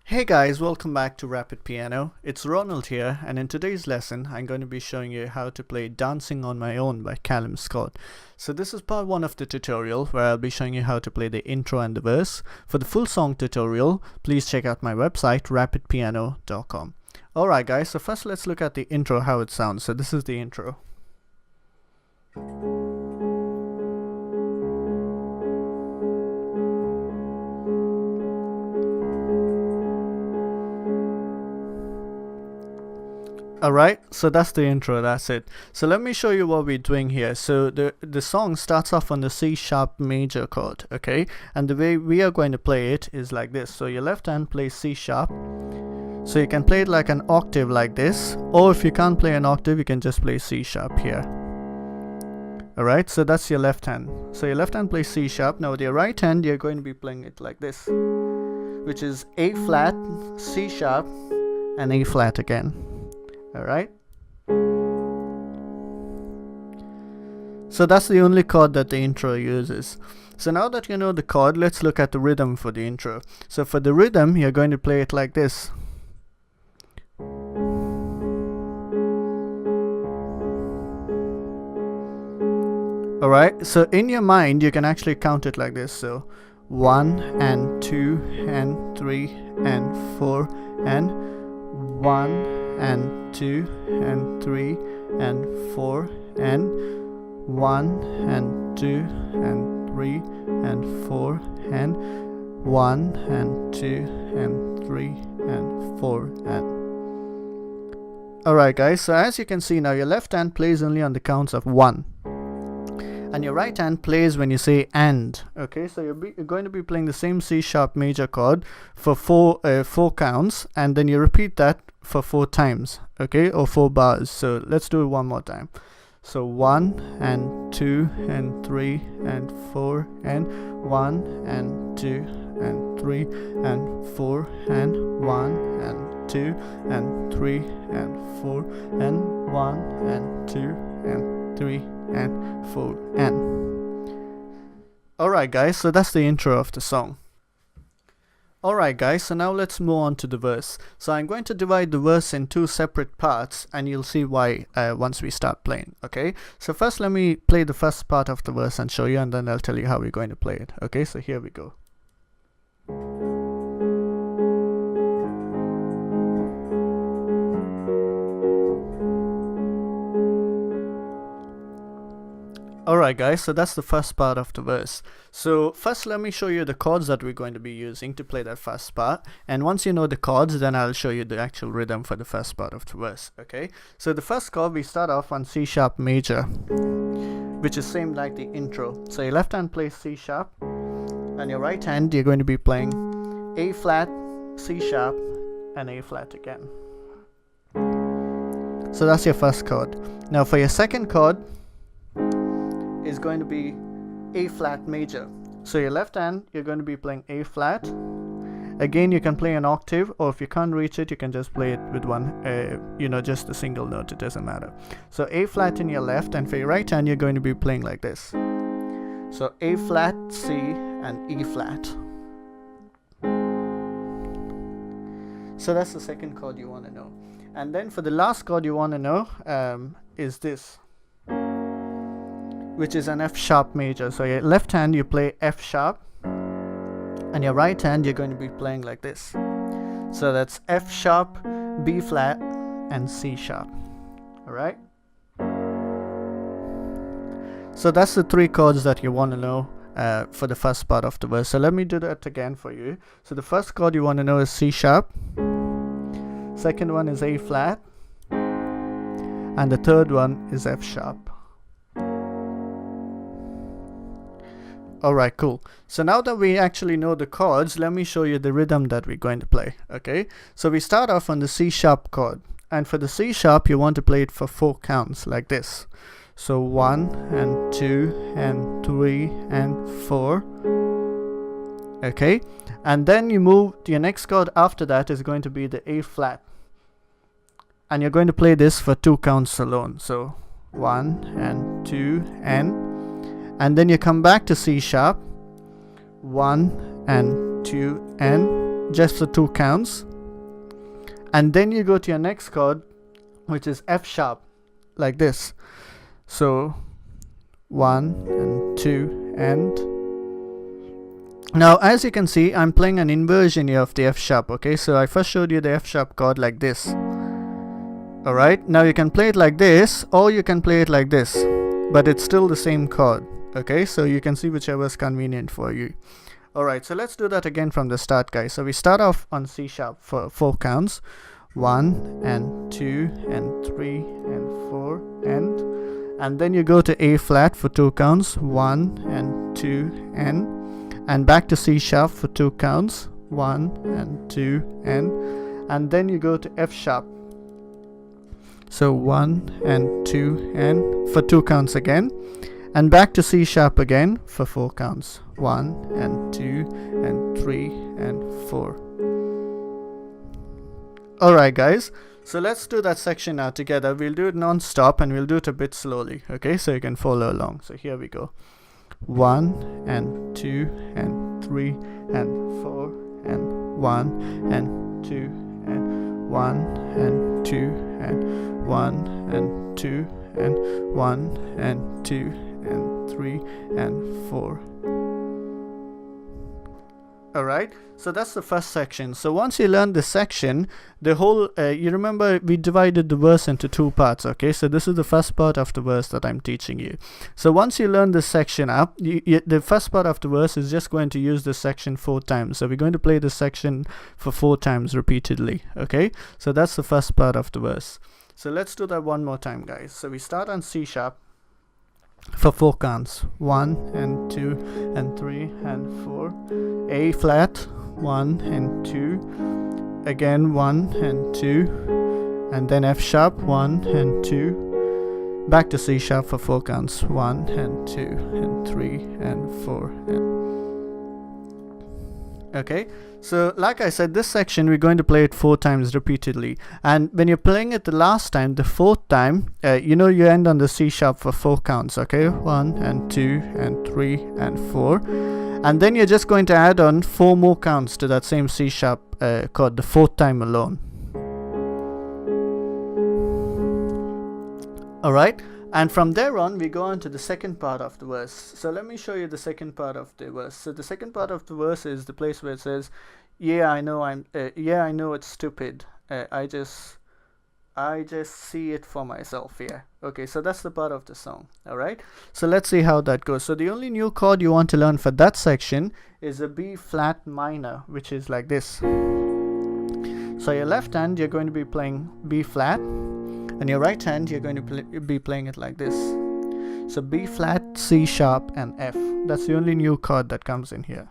Hey guys, welcome back to Rapid Piano. It's Ronald here, and in today's lesson I'm going to be showing you how to play Dancing on My Own by Calum. So this is part 1 of the tutorial where I'll be showing you how to play the intro and the verse. For the full song tutorial, please check out my website rapidpiano.com. Alright guys, so first let's look at the intro, how it sounds. So this is the intro. Alright, so that's the intro, that's it. So let me show you what we're doing here. So the song starts off on the C sharp major chord, okay? And the way we are going to play it is like this. So your left hand plays C sharp. So you can play it like an octave like this, or if you can't play an octave, you can just play C sharp here. Alright, so that's your left hand. So your left hand plays C sharp. Now with your right hand, you're going to be playing it like this, which is A flat, C sharp, and A flat again. Alright, so that's the only chord that the intro uses. So now that you know the chord, let's look at the rhythm for the intro. So for the rhythm, you're going to play it like this. Alright, so in your mind you can actually count it like this. So 1 and 2 and 3 and 4 and 1 and 2 and 3 and 4 and 1 and 2 and 3 and 4 and 1 and 2 and 3 and 4 and alright guys, so as you can see now, your left hand plays only on the counts of 1 and your right hand plays when you say and. Okay, so you're going to be playing the same C sharp major chord for four counts, and then you repeat that for 4 times, okay, or 4 bars. So let's do it one more time. So 1 and 2 and 3 and 4 and 1 and 2 and 3 and 4 and 1 and 2 and 3 and 4 and 1 and 2 and 3 and 4 and alright guys, so that's the intro of the song. Alright guys, so now let's move on to the verse. So I'm going to divide the verse in 2 separate parts, and you'll see why once we start playing. Okay, so first let me play the first part of the verse and show you, and then I'll tell you how we're going to play it. Okay, so here we go. Alright guys, so that's the first part of the verse. So first let me show you the chords that we're going to be using to play that first part, and once you know the chords, then I'll show you the actual rhythm for the first part of the verse. Okay, so the first chord, we start off on C sharp major, which is same like the intro. So your left hand plays C sharp, and your right hand you're going to be playing A flat, C sharp, and A flat again. So that's your first chord. Now for your second chord is going to be A flat major. So your left hand, you're going to be playing A flat. Again, you can play an octave, or if you can't reach it, you can just play it with one, just a single note, it doesn't matter. So A flat in your left, and for your right hand, you're going to be playing like this. So A flat, C, and E flat. So that's the second chord you want to know. And then for the last chord you want to know is this, which is an F sharp major. So your left hand you play F sharp, and your right hand you're going to be playing like this. So that's F sharp, B flat, and C sharp. Alright, so that's the 3 chords that you want to know for the first part of the verse. So let me do that again for you. So the first chord you want to know is C sharp, second one is A flat, and the third one is F sharp. Alright, cool. So now that we actually know the chords, let me show you the rhythm that we're going to play. Okay, so we start off on the C sharp chord, and for the C sharp you want to play it for 4 counts like this. So 1 and 2 and 3 and 4. Okay, and then you move to your next chord after that is going to be the A flat, and you're going to play this for 2 counts alone. So 1 and 2 and then you come back to C sharp, 1 and 2 and just for 2 counts, and then you go to your next chord, which is F sharp, like this. So 1 and 2 and now as you can see, I'm playing an inversion here of the F sharp. Okay, so I first showed you the F sharp chord like this. Alright, now you can play it like this, or you can play it like this, but it's still the same chord. Okay, so you can see whichever is convenient for you. Alright, so let's do that again from the start, guys. So we start off on C sharp for 4 counts. 1 and 2 and 3 and 4 and then you go to A flat for 2 counts. 1 and 2 and back to C sharp for 2 counts. 1 and 2 and then you go to F sharp. So 1 and 2 and for 2 counts again, and back to C sharp again for 4 counts. 1 and 2 and 3 and 4. Alright guys, so let's do that section now together. We'll do it non-stop and we'll do it a bit slowly, okay, so you can follow along. So here we go. 1 and 2 and 3 and 4 and 1 and 2 and 1 and 2 and 1 and 2 and 1 and 2 and 3 and 4. Alright, so that's the first section. So once you learn this section, the whole, you remember we divided the verse into 2 parts, okay? So this is the first part of the verse that I'm teaching you. So once you learn this section up, the first part of the verse is just going to use this section 4 times. So we're going to play this section for 4 times repeatedly, okay? So that's the first part of the verse. So let's do that one more time, guys. So we start on C sharp for 4 counts. 1 and 2 and 3 and 4. A flat, 1 and 2, again 1 and 2, and then F sharp, 1 and 2, back to C sharp for 4 counts. 1 and 2 and 3 and 4 and okay, so like I said, this section we're going to play it 4 times repeatedly, and when you're playing it the last time, the 4th time, you know, you end on the C sharp for 4 counts, okay? 1 and 2 and 3 and 4, and then you're just going to add on 4 more counts to that same C sharp chord the 4th time alone. Alright, and from there on we go on to the second part of the verse. So let me show you the second part of the verse. So the second part of the verse is the place where it says, yeah I know it's stupid, I just see it for myself. Yeah, okay, so that's the part of the song. Alright, so let's see how that goes. So the only new chord you want to learn for that section is a B flat minor, which is like this. So your left hand you're going to be playing B flat, and your right hand you're going to be playing it like this. So B flat, C sharp and F. That's the only new chord that comes in here.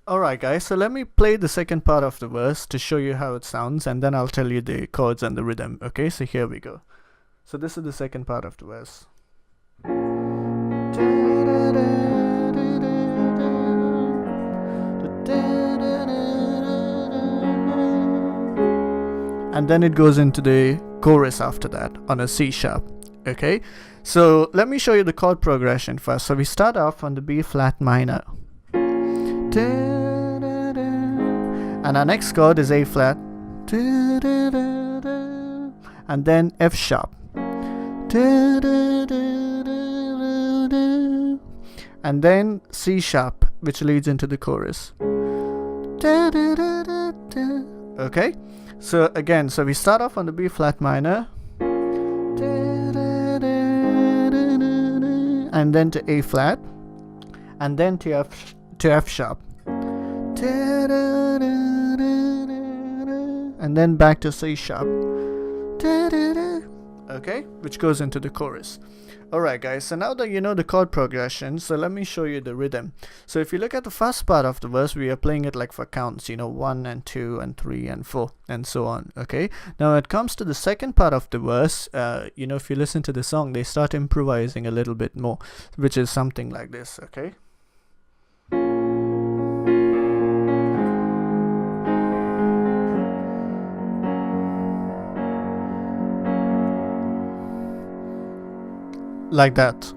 Alright guys, so let me play the second part of the verse to show you how it sounds, and then I'll tell you the chords and the rhythm. Okay, so here we go. So this is the second part of the verse. And then it goes into the chorus after that on a C sharp. Okay, so let me show you the chord progression first. So we start off on the B flat minor, and our next chord is A flat, and then F sharp, and then C sharp, which leads into the chorus. Okay, so again, so we start off on the B flat minor, and then to A flat, and then to F sharp, and then back to C sharp, okay, which goes into the chorus. Alright guys, so now that you know the chord progression, so let me show you the rhythm. So if you look at the first part of the verse, we are playing it like for counts, you know, 1 and 2 and 3 and 4 and so on. Okay, now when it comes to the second part of the verse, you know, if you listen to the song, they start improvising a little bit more, which is something like this. Okay, like that.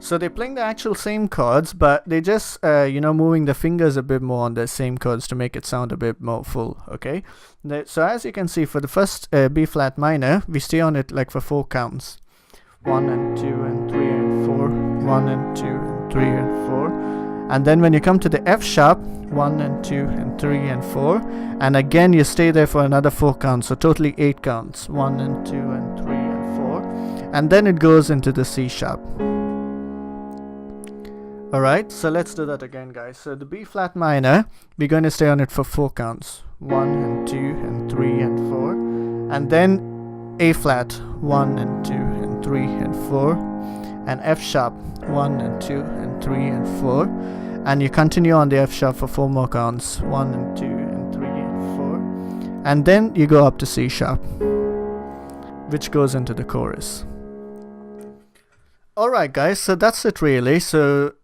So they're playing the actual same chords, but they just moving the fingers a bit more on the same chords to make it sound a bit more full. Okay, so as you can see, for the first B flat minor, we stay on it like for 4 counts. 1 and 2 and 3 and 4, 1 and 2 and 3 and 4. And then when you come to the F sharp, 1 and 2 and 3 and 4, and again you stay there for another 4 counts, so totally 8 counts, 1 and 2 and 3 and 4, and then it goes into the C sharp. Alright, so let's do that again, guys. So the B flat minor, we're going to stay on it for 4 counts, 1 and 2 and 3 and 4, and then A flat, 1 and 2 and 3 and 4, and F sharp, 1 and 2 and 3 and 4, and you continue on the F sharp for 4 more counts, 1 and 2 and 3 and 4, and then you go up to C sharp, which goes into the chorus. Alright guys, so that's it really. So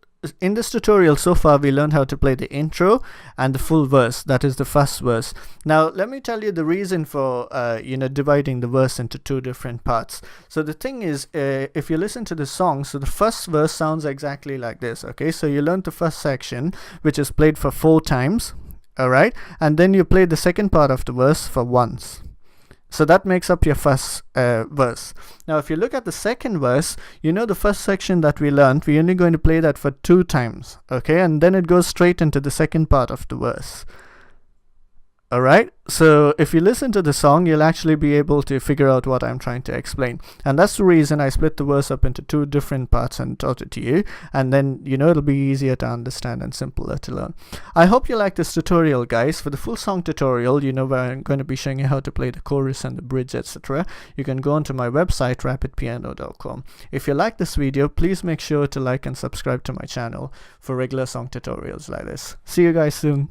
in this tutorial so far, we learned how to play the intro and the full verse, that is the first verse. Now let me tell you the reason for dividing the verse into 2 different parts. So the thing is, if you listen to the song, so the first verse sounds exactly like this. Okay, so you learn the first section, which is played for 4 times, alright, and then you play the second part of the verse for once. So that makes up your first verse. Now if you look at the second verse, the first section that we learned, we're only going to play that for 2 times, okay, and then it goes straight into the second part of the verse. Alright, so if you listen to the song, you'll actually be able to figure out what I'm trying to explain. And that's the reason I split the verse up into 2 different parts and taught it to you. And then, it'll be easier to understand and simpler to learn. I hope you like this tutorial, guys. For the full song tutorial, where I'm going to be showing you how to play the chorus and the bridge, etc., you can go onto my website, rapidpiano.com. If you like this video, please make sure to like and subscribe to my channel for regular song tutorials like this. See you guys soon.